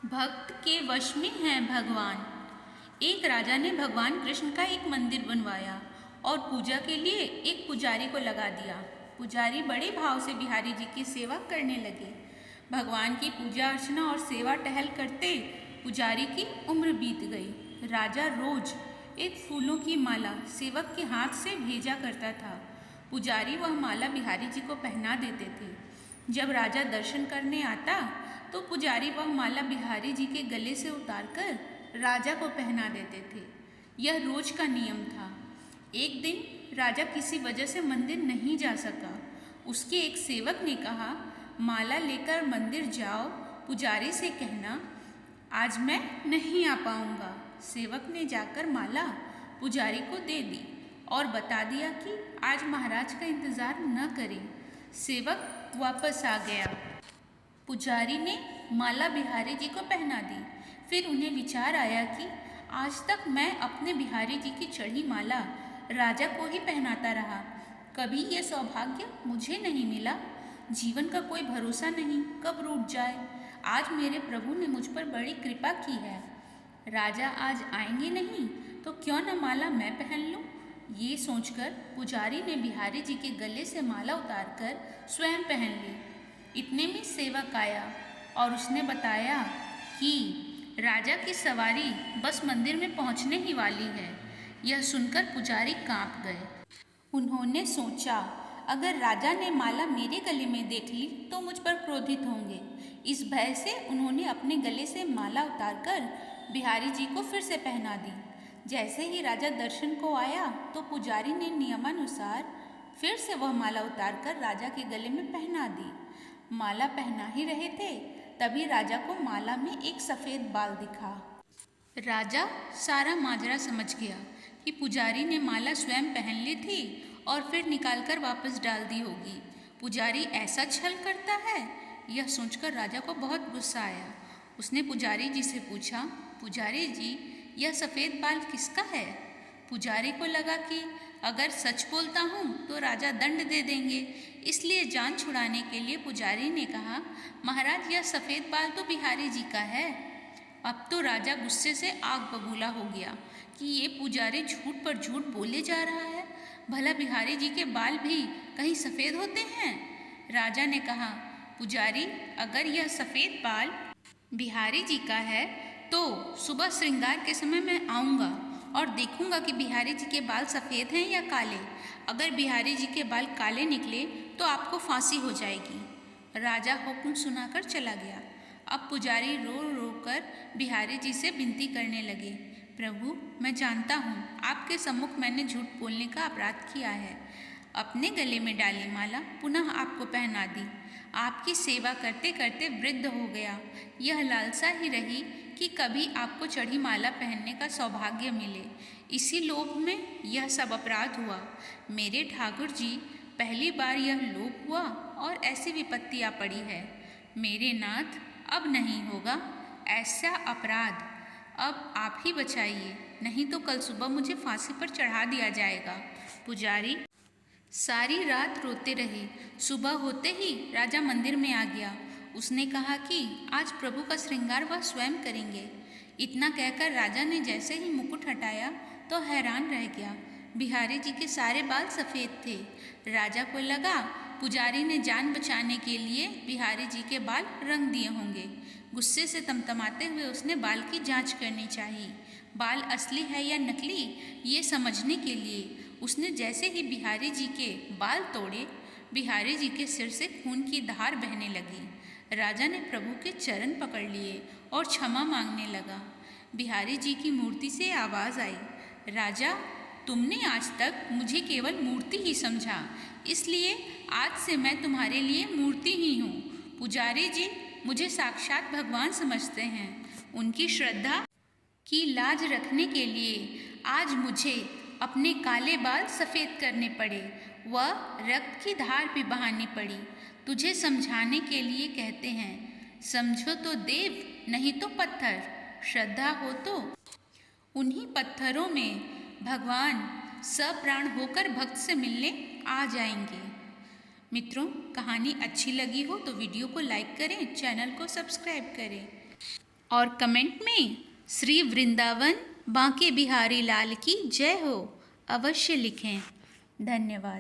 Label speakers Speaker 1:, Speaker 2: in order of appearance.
Speaker 1: भक्त के वश में हैं भगवान। एक राजा ने भगवान कृष्ण का एक मंदिर बनवाया और पूजा के लिए एक पुजारी को लगा दिया। पुजारी बड़े भाव से बिहारी जी की सेवा करने लगे। भगवान की पूजा अर्चना और सेवा टहल करते पुजारी की उम्र बीत गई। राजा रोज एक फूलों की माला सेवक के हाथ से भेजा करता था। पुजारी वह माला बिहारी जी को पहना देते थे। जब राजा दर्शन करने आता तो पुजारी वह माला बिहारी जी के गले से उतारकर राजा को पहना देते थे। यह रोज का नियम था। एक दिन राजा किसी वजह से मंदिर नहीं जा सका। उसके एक सेवक ने कहा, माला लेकर मंदिर जाओ, पुजारी से कहना आज मैं नहीं आ पाऊंगा। सेवक ने जाकर माला पुजारी को दे दी और बता दिया कि आज महाराज का इंतज़ार न करें। सेवक वापस आ गया। पुजारी ने माला बिहारी जी को पहना दी। फिर उन्हें विचार आया कि आज तक मैं अपने बिहारी जी की चढ़ी माला राजा को ही पहनाता रहा, कभी ये सौभाग्य मुझे नहीं मिला। जीवन का कोई भरोसा नहीं, कब रूठ जाए। आज मेरे प्रभु ने मुझ पर बड़ी कृपा की है। राजा आज आएंगे नहीं तो क्यों न माला मैं पहन लूं। ये सोचकर पुजारी ने बिहारी जी के गले से माला उतारकर स्वयं पहन ली। इतने में सेवक आया और उसने बताया कि राजा की सवारी बस मंदिर में पहुंचने ही वाली है। यह सुनकर पुजारी कांप गए। उन्होंने सोचा, अगर राजा ने माला मेरे गले में देख ली तो मुझ पर क्रोधित होंगे। इस भय से उन्होंने अपने गले से माला उतारकर बिहारी जी को फिर से पहना दी। जैसे ही राजा दर्शन को आया तो पुजारी ने नियमानुसार फिर से वह माला उतारकर राजा के गले में पहना दी। माला पहना ही रहे थे, तभी राजा को माला में एक सफ़ेद बाल दिखा। राजा सारा माजरा समझ गया कि पुजारी ने माला स्वयं पहन ली थी और फिर निकालकर वापस डाल दी होगी। पुजारी ऐसा छल करता है, यह सोचकर राजा को बहुत गुस्सा आया। उसने पुजारी जी से पूछा, पुजारी जी यह सफ़ेद बाल किसका है? पुजारी को लगा कि अगर सच बोलता हूँ तो राजा दंड दे देंगे, इसलिए जान छुड़ाने के लिए पुजारी ने कहा, महाराज यह सफ़ेद बाल तो बिहारी जी का है। अब तो राजा गुस्से से आग बबूला हो गया कि ये पुजारी झूठ पर झूठ बोले जा रहा है। भला बिहारी जी के बाल भी कहीं सफ़ेद होते हैं? राजा ने कहा, पुजारी अगर यह सफ़ेद बाल बिहारी जी का है तो सुबह श्रृंगार के समय मैं आऊँगा और देखूंगा कि बिहारी जी के बाल सफ़ेद हैं या काले। अगर बिहारी जी के बाल काले निकले तो आपको फांसी हो जाएगी। राजा हुक्म सुनाकर चला गया। अब पुजारी रो रो कर बिहारी जी से विनती करने लगे, प्रभु मैं जानता हूँ आपके सम्मुख मैंने झूठ बोलने का अपराध किया है। अपने गले में डाली माला पुनः आपको पहना दी। आपकी सेवा करते करते वृद्ध हो गया। यह लालसा ही रही कि कभी आपको चढ़ी माला पहनने का सौभाग्य मिले। इसी लोभ में यह सब अपराध हुआ। मेरे ठाकुर जी पहली बार यह लोभ हुआ और ऐसी विपत्ति आ पड़ी है। मेरे नाथ अब नहीं होगा ऐसा अपराध, अब आप ही बचाइए, नहीं तो कल सुबह मुझे फांसी पर चढ़ा दिया जाएगा। पुजारी सारी रात रोते रहे। सुबह होते ही राजा मंदिर में आ गया। उसने कहा कि आज प्रभु का श्रृंगार वह स्वयं करेंगे। इतना कहकर राजा ने जैसे ही मुकुट हटाया तो हैरान रह गया। बिहारी जी के सारे बाल सफ़ेद थे। राजा को लगा पुजारी ने जान बचाने के लिए बिहारी जी के बाल रंग दिए होंगे। गुस्से से तमतमाते हुए उसने बाल की जांच करनी चाहिए। बाल असली है या नकली ये समझने के लिए उसने जैसे ही बिहारी जी के बाल तोड़े, बिहारी जी के सिर से खून की धार बहने लगी। राजा ने प्रभु के चरण पकड़ लिए और क्षमा मांगने लगा। बिहारी जी की मूर्ति से आवाज़ आई, राजा तुमने आज तक मुझे केवल मूर्ति ही समझा, इसलिए आज से मैं तुम्हारे लिए मूर्ति ही हूँ। पुजारी जी मुझे साक्षात भगवान समझते हैं। उनकी श्रद्धा की लाज रखने के लिए आज मुझे अपने काले बाल सफ़ेद करने पड़े व रक्त की धार भी बहानी पड़ी। तुझे समझाने के लिए कहते हैं, समझो तो देव नहीं तो पत्थर। श्रद्धा हो तो उन्हीं पत्थरों में भगवान सप्राण होकर भक्त से मिलने आ जाएंगे। मित्रों, कहानी अच्छी लगी हो तो वीडियो को लाइक करें, चैनल को सब्सक्राइब करें। और कमेंट में श्री वृंदावन बांके बिहारी लाल की जय हो अवश्य लिखें। धन्यवाद।